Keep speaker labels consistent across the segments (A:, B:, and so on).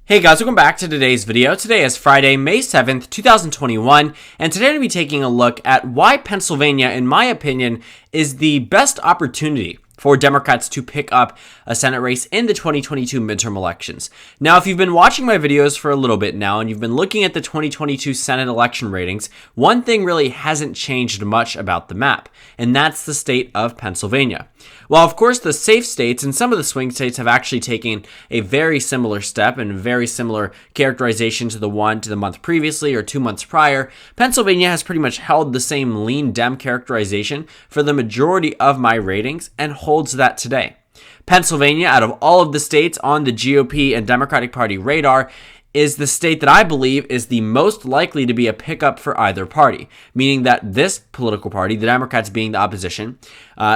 A: Hey guys, welcome back to today's video. Today is Friday, May 7th, 2021, and today I'm going to be taking a look at why Pennsylvania, in my opinion, is the best opportunity for Democrats to pick up a Senate race in the 2022 midterm elections. Now, if you've been watching my videos for a little bit now and you've been looking at the 2022 Senate election ratings, one thing really hasn't changed much about the map, and that's the state of Pennsylvania. While, of course, the safe states and some of the swing states have actually taken a very similar step and very similar characterization to the month previously or 2 months prior, Pennsylvania has pretty much held the same lean Dem characterization for the majority of my ratings and holds that today. Pennsylvania, out of all of the states on the GOP and Democratic Party radar, is the state that I believe is the most likely to be a pickup for either party, meaning that this political party, the Democrats being the opposition,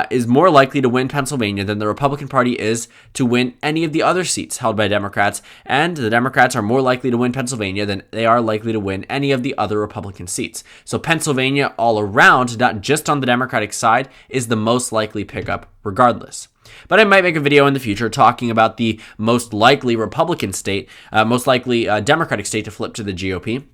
A: is more likely to win Pennsylvania than the Republican Party is to win any of the other seats held by Democrats, and the Democrats are more likely to win Pennsylvania than they are likely to win any of the other Republican seats. So Pennsylvania all around, not just on the Democratic side, is the most likely pickup regardless. But I might make a video in the future talking about the most likely Republican state, most likely Democratic state to flip to the GOP.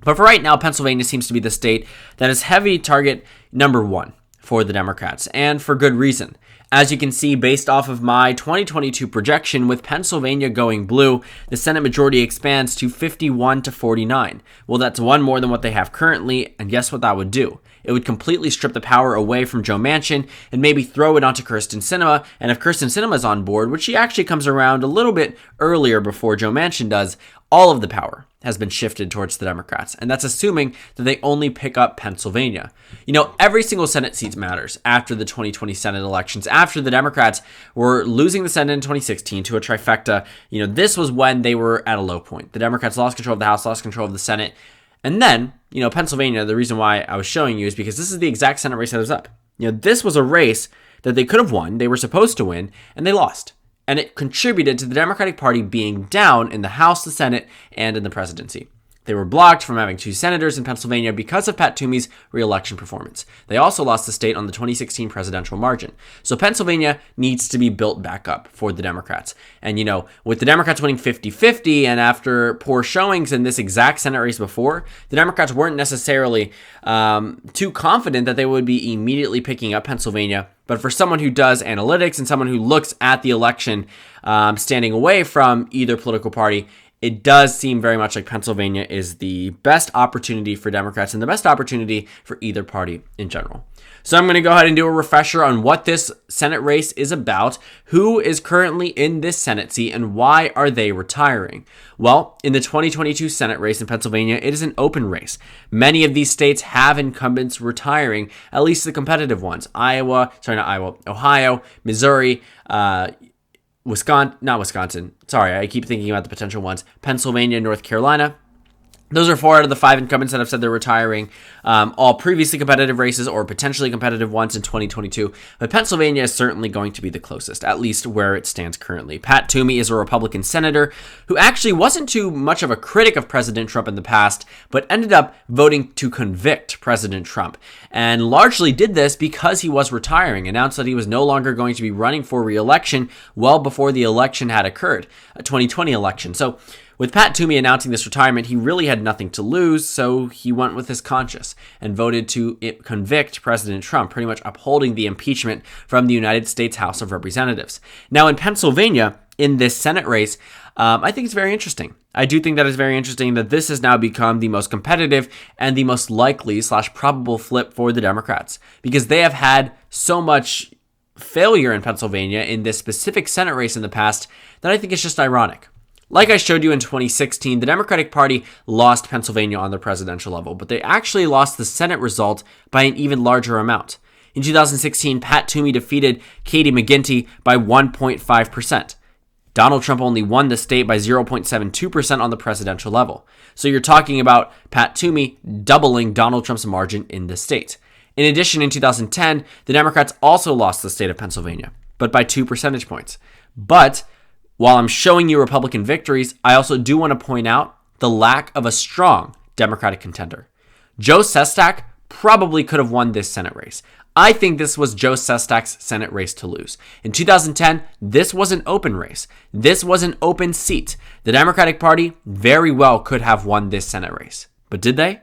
A: But for right now, Pennsylvania seems to be the state that is heavy target number one for the Democrats, and for good reason. As you can see, based off of my 2022 projection, with Pennsylvania going blue, the Senate majority expands to 51 to 49. Well, that's one more than what they have currently, and guess what that would do? It would completely strip the power away from Joe Manchin and maybe throw it onto Kyrsten Sinema, and if Kyrsten Sinema's on board, which she actually comes around a little bit earlier before Joe Manchin does, all of the power has been shifted towards the Democrats, and that's assuming that they only pick up Pennsylvania. You know, every single Senate seat matters after the 2020 Senate elections. After the Democrats were losing the Senate in 2016 to a trifecta, this was when they were at a low point. The Democrats lost control of the House, lost control of the Senate, and then, Pennsylvania, the reason why I was showing you is because this is the exact Senate race that was up. This was a race that they could have won, they were supposed to win, and they lost. And it contributed to the Democratic Party being down in the House, the Senate, and in the presidency. They were blocked from having 2 senators in Pennsylvania because of Pat Toomey's re-election performance. They also lost the state on the 2016 presidential margin. So Pennsylvania needs to be built back up for the Democrats. And, with the Democrats winning 50-50 and after poor showings in this exact Senate race before, the Democrats weren't necessarily too confident that they would be immediately picking up Pennsylvania. But for someone who does analytics and someone who looks at the election standing away from either political party, it does seem very much like Pennsylvania is the best opportunity for Democrats and the best opportunity for either party in general. So I'm going to go ahead and do a refresher on what this Senate race is about, who is currently in this Senate seat, and why are they retiring. Well, in the 2022 Senate race in Pennsylvania, it is an open race. Many of these states have incumbents retiring, at least the competitive ones. Ohio, Missouri, Wisconsin. Sorry, I keep thinking about the potential ones. Pennsylvania, North Carolina. Those are 4 out of the 5 incumbents that have said they're retiring, all previously competitive races or potentially competitive ones in 2022. But Pennsylvania is certainly going to be the closest, at least where it stands currently. Pat Toomey is a Republican senator who actually wasn't too much of a critic of President Trump in the past, but ended up voting to convict President Trump, and largely did this because he was retiring, announced that he was no longer going to be running for re-election well before the election had occurred, a 2020 election. So with Pat Toomey announcing this retirement, he really had nothing to lose, so he went with his conscience and voted to convict President Trump, pretty much upholding the impeachment from the United States House of Representatives. Now, in Pennsylvania, in this Senate race, I think it's very interesting. I do think that it's very interesting that this has now become the most competitive and the most likely / probable flip for the Democrats, because they have had so much failure in Pennsylvania in this specific Senate race in the past that I think it's just ironic. Like I showed you in 2016, the Democratic Party lost Pennsylvania on the presidential level, but they actually lost the Senate result by an even larger amount. In 2016, Pat Toomey defeated Katie McGinty by 1.5%. Donald Trump only won the state by 0.72% on the presidential level. So you're talking about Pat Toomey doubling Donald Trump's margin in the state. In addition, in 2010, the Democrats also lost the state of Pennsylvania, but by 2 percentage points. But while I'm showing you Republican victories, I also do want to point out the lack of a strong Democratic contender. Joe Sestak probably could have won this Senate race. I think this was Joe Sestak's Senate race to lose. In 2010, this was an open race. This was an open seat. The Democratic Party very well could have won this Senate race. But did they?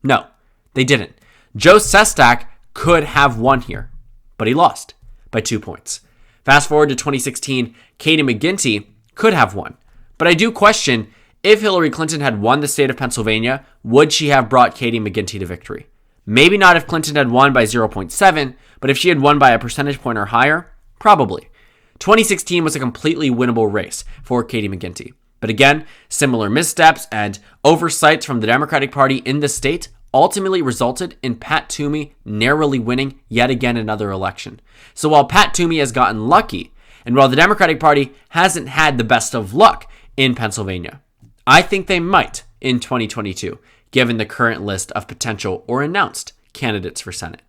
A: No, they didn't. Joe Sestak could have won here, but he lost by 2 points. Fast forward to 2016, Katie McGinty could have won. But I do question, if Hillary Clinton had won the state of Pennsylvania, would she have brought Katie McGinty to victory? Maybe not if Clinton had won by 0.7, but if she had won by a percentage point or higher, probably. 2016 was a completely winnable race for Katie McGinty. But again, similar missteps and oversights from the Democratic Party in the state ultimately resulted in Pat Toomey narrowly winning yet again another election. So while Pat Toomey has gotten lucky, and while the Democratic Party hasn't had the best of luck in Pennsylvania, I think they might in 2022, given the current list of potential or announced candidates for Senate.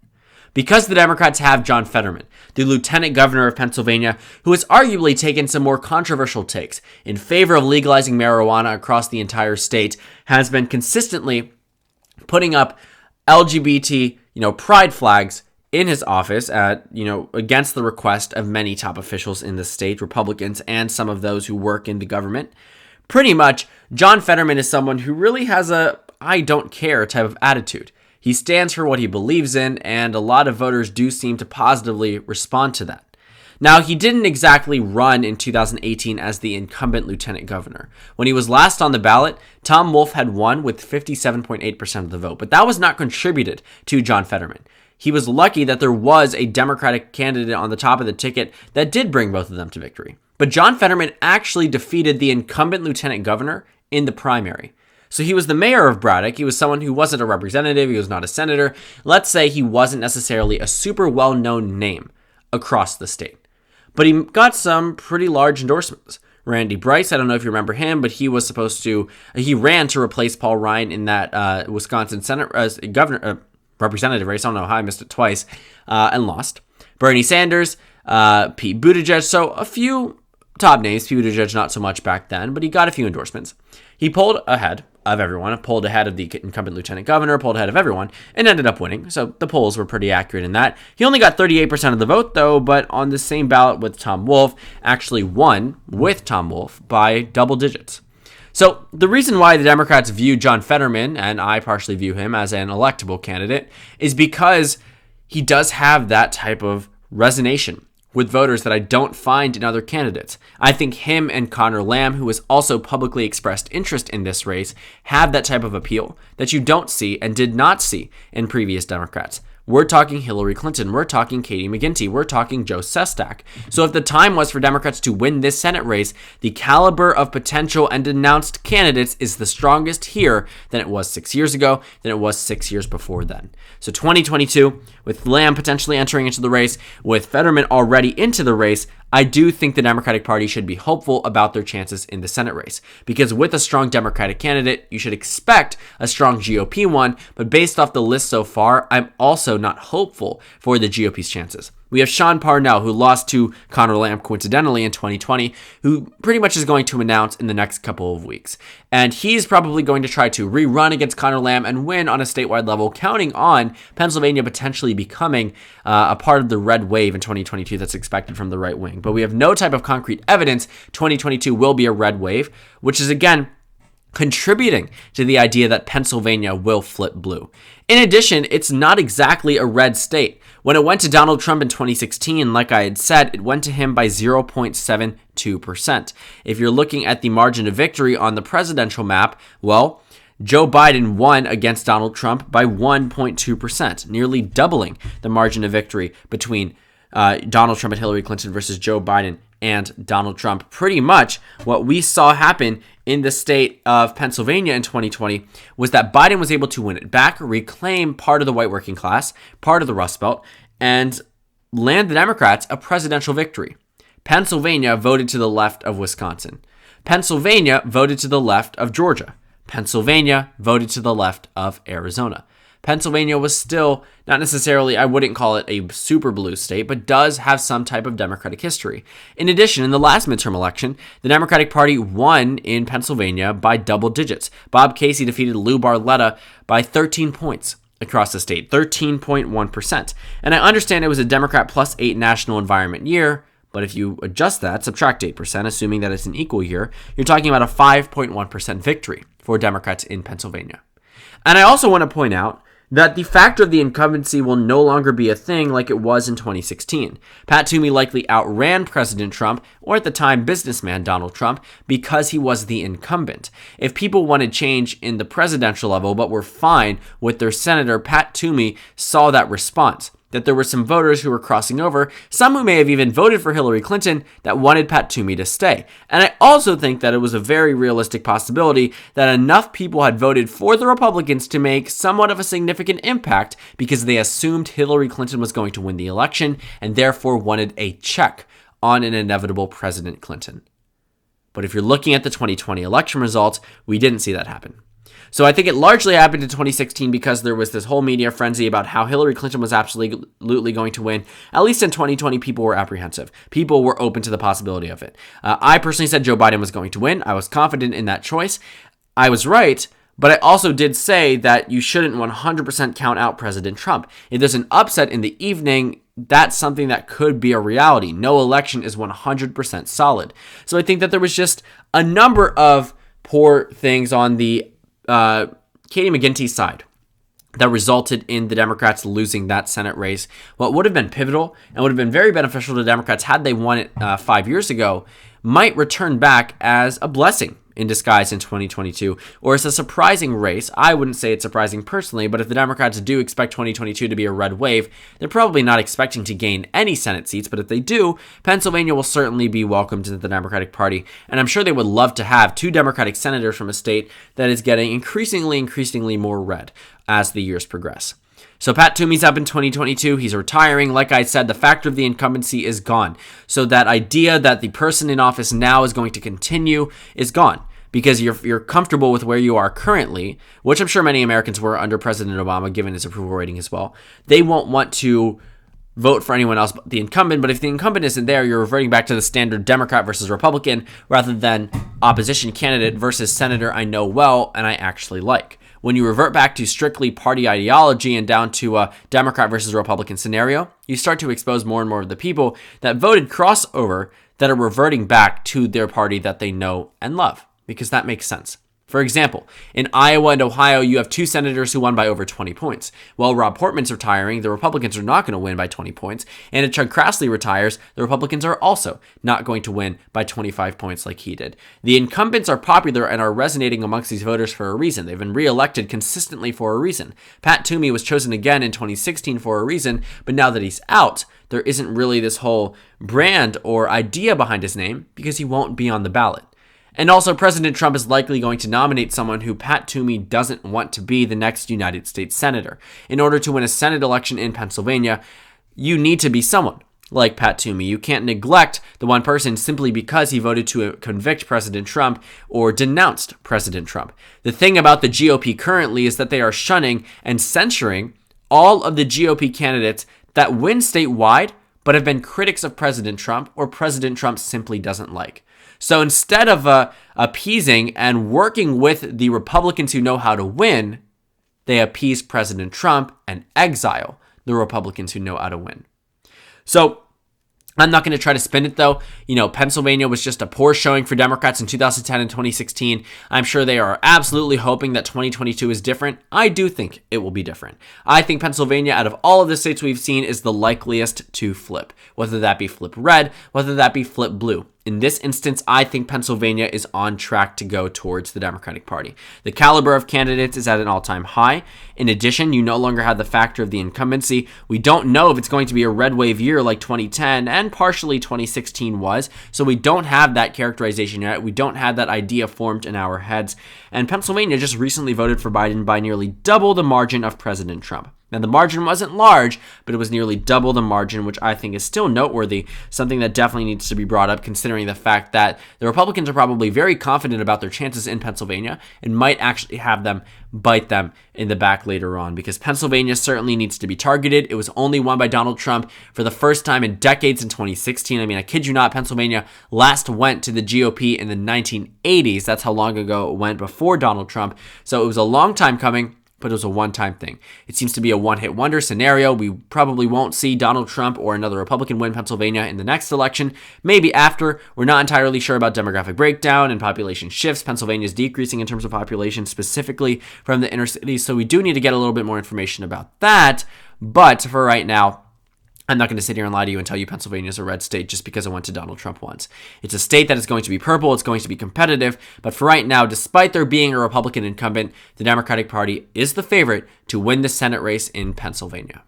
A: Because the Democrats have John Fetterman, the lieutenant governor of Pennsylvania, who has arguably taken some more controversial takes in favor of legalizing marijuana across the entire state, has been consistently putting up LGBT, pride flags in his office against the request of many top officials in the state, Republicans, and some of those who work in the government. Pretty much, John Fetterman is someone who really has a I don't care type of attitude. He stands for what he believes in, and a lot of voters do seem to positively respond to that. Now, he didn't exactly run in 2018 as the incumbent lieutenant governor. When he was last on the ballot, Tom Wolf had won with 57.8% of the vote, but that was not contributed to John Fetterman. He was lucky that there was a Democratic candidate on the top of the ticket that did bring both of them to victory. But John Fetterman actually defeated the incumbent lieutenant governor in the primary. So he was the mayor of Braddock. He was someone who wasn't a representative. He was not a senator. Let's say he wasn't necessarily a super well-known name across the state. But he got some pretty large endorsements. Randy Bryce, I don't know if you remember him, but he ran to replace Paul Ryan in that Wisconsin Senate representative race. I don't know how I missed it twice, and lost. Bernie Sanders, Pete Buttigieg, so a few top names. Pete Buttigieg not so much back then, but he got a few endorsements. He pulled ahead of everyone, pulled ahead of the incumbent lieutenant governor, pulled ahead of everyone, and ended up winning. So the polls were pretty accurate in that. He only got 38% of the vote, though, but on the same ballot with Tom Wolf, actually won with Tom Wolf by double digits. So the reason why the Democrats view John Fetterman, and I partially view him as an electable candidate, is because he does have that type of resonation with voters that I don't find in other candidates. I think him and Connor Lamb, who has also publicly expressed interest in this race, have that type of appeal that you don't see and did not see in previous Democrats. We're talking Hillary Clinton. We're talking Katie McGinty. We're talking Joe Sestak. So if the time was for Democrats to win this Senate race, the caliber of potential and announced candidates is the strongest here than it was 6 years ago, than it was 6 years before then. So 2022, with Lamb potentially entering into the race, with Fetterman already into the race, I do think the Democratic Party should be hopeful about their chances in the Senate race. Because with a strong Democratic candidate, you should expect a strong GOP one, but based off the list so far, I'm also not hopeful for the GOP's chances. We have Sean Parnell, who lost to Connor Lamb coincidentally in 2020, who pretty much is going to announce in the next couple of weeks. And he's probably going to try to rerun against Connor Lamb and win on a statewide level, counting on Pennsylvania potentially becoming a part of the red wave in 2022 that's expected from the right wing. But we have no type of concrete evidence 2022 will be a red wave, which is, again, contributing to the idea that Pennsylvania will flip blue. In addition, it's not exactly a red state. When it went to Donald Trump in 2016, like I had said, it went to him by 0.72%. If you're looking at the margin of victory on the presidential map, well, Joe Biden won against Donald Trump by 1.2%, nearly doubling the margin of victory between Donald Trump and Hillary Clinton versus Joe Biden and Donald Trump. Pretty much what we saw happen in the state of Pennsylvania in 2020 was that Biden was able to win it back, reclaim part of the white working class, part of the Rust Belt, and land the Democrats a presidential victory. Pennsylvania voted to the left of Wisconsin. Pennsylvania voted to the left of Georgia. Pennsylvania voted to the left of Arizona. Pennsylvania was still not necessarily, I wouldn't call it a super blue state, but does have some type of Democratic history. In addition, in the last midterm election, the Democratic Party won in Pennsylvania by double digits. Bob Casey defeated Lou Barletta by 13 points. across the state, 13.1%. And I understand it was a Democrat plus 8 national environment year, but if you adjust that, subtract 8%, assuming that it's an equal year, you're talking about a 5.1% victory for Democrats in Pennsylvania. And I also want to point out that the factor of the incumbency will no longer be a thing like it was in 2016. Pat Toomey likely outran President Trump, or at the time businessman Donald Trump, because he was the incumbent. If people wanted change in the presidential level but were fine with their senator, Pat Toomey saw that response, that there were some voters who were crossing over, some who may have even voted for Hillary Clinton, that wanted Pat Toomey to stay. And I also think that it was a very realistic possibility that enough people had voted for the Republicans to make somewhat of a significant impact because they assumed Hillary Clinton was going to win the election and therefore wanted a check on an inevitable President Clinton. But if you're looking at the 2020 election results, we didn't see that happen. So I think it largely happened in 2016 because there was this whole media frenzy about how Hillary Clinton was absolutely going to win. At least in 2020, people were apprehensive. People were open to the possibility of it. I personally said Joe Biden was going to win. I was confident in that choice. I was right, but I also did say that you shouldn't 100% count out President Trump. If there's an upset in the evening, that's something that could be a reality. No election is 100% solid. So I think that there was just a number of poor things on the Katie McGinty's side that resulted in the Democrats losing that Senate race. What would have been pivotal and would have been very beneficial to Democrats had they won it 5 years ago might return back as a blessing in disguise in 2022, or as a surprising race. I wouldn't say it's surprising personally, but if the Democrats do expect 2022 to be a red wave, they're probably not expecting to gain any Senate seats, but if they do, Pennsylvania will certainly be welcomed into the Democratic Party, and I'm sure they would love to have 2 Democratic senators from a state that is getting increasingly more red as the years progress. So Pat Toomey's up in 2022. He's retiring. Like I said, the factor of the incumbency is gone. So that idea that the person in office now is going to continue is gone because you're comfortable with where you are currently, which I'm sure many Americans were under President Obama, given his approval rating as well. They won't want to vote for anyone else but the incumbent, but if the incumbent isn't there, you're reverting back to the standard Democrat versus Republican rather than opposition candidate versus senator I know well and I actually like. When you revert back to strictly party ideology and down to a Democrat versus Republican scenario, you start to expose more and more of the people that voted crossover that are reverting back to their party that they know and love, because that makes sense. For example, in Iowa and Ohio, you have 2 senators who won by over 20 points. While Rob Portman's retiring, the Republicans are not going to win by 20 points. And if Chuck Grassley retires, the Republicans are also not going to win by 25 points like he did. The incumbents are popular and are resonating amongst these voters for a reason. They've been reelected consistently for a reason. Pat Toomey was chosen again in 2016 for a reason, but now that he's out, there isn't really this whole brand or idea behind his name because he won't be on the ballot. And also, President Trump is likely going to nominate someone who Pat Toomey doesn't want to be the next United States Senator. In order to win a Senate election in Pennsylvania, you need to be someone like Pat Toomey. You can't neglect the one person simply because he voted to convict President Trump or denounced President Trump. The thing about the GOP currently is that they are shunning and censoring all of the GOP candidates that win statewide but have been critics of President Trump or President Trump simply doesn't like. So instead of appeasing and working with the Republicans who know how to win, they appease President Trump and exile the Republicans who know how to win. So I'm not going to try to spin it, though. Pennsylvania was just a poor showing for Democrats in 2010 and 2016. I'm sure they are absolutely hoping that 2022 is different. I do think it will be different. I think Pennsylvania, out of all of the states we've seen, is the likeliest to flip, whether that be flip red, whether that be flip blue. In this instance, I think Pennsylvania is on track to go towards the Democratic Party. The caliber of candidates is at an all-time high. In addition, you no longer have the factor of the incumbency. We don't know if it's going to be a red wave year like 2010 and partially 2016 was, so we don't have that characterization yet. We don't have that idea formed in our heads. And Pennsylvania just recently voted for Biden by nearly double the margin of President Trump. Now, the margin wasn't large, but it was nearly double the margin, which I think is still noteworthy, something that definitely needs to be brought up considering the fact that the Republicans are probably very confident about their chances in Pennsylvania and might actually have them bite them in the back later on, because Pennsylvania certainly needs to be targeted. It was only won by Donald Trump for the first time in decades in 2016. I mean, I kid you not, Pennsylvania last went to the GOP in the 1980s. That's how long ago it went before Donald Trump. So it was a long time coming. but it was a one-time thing. It seems to be a one-hit wonder scenario. We probably won't see Donald Trump or another Republican win Pennsylvania in the next election. Maybe after. We're not entirely sure about demographic breakdown and population shifts. Pennsylvania is decreasing in terms of population, specifically from the inner cities, so we do need to get a little bit more information about that. But for right now, I'm not going to sit here and lie to you and tell you Pennsylvania is a red state just because it went to Donald Trump once. It's a state that is going to be purple. It's going to be competitive. But for right now, despite there being a Republican incumbent, the Democratic Party is the favorite to win the Senate race in Pennsylvania.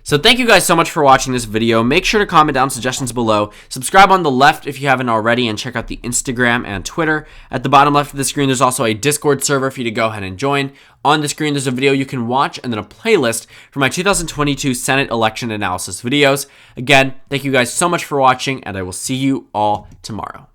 A: So thank you guys so much for watching this video. Make sure to comment down suggestions below. Subscribe on the left if you haven't already, and check out the Instagram and Twitter. At the bottom left of the screen, there's also a Discord server for you to go ahead and join. On the screen, there's a video you can watch and then a playlist for my 2022 Senate election analysis videos. Again, thank you guys so much for watching, and I will see you all tomorrow.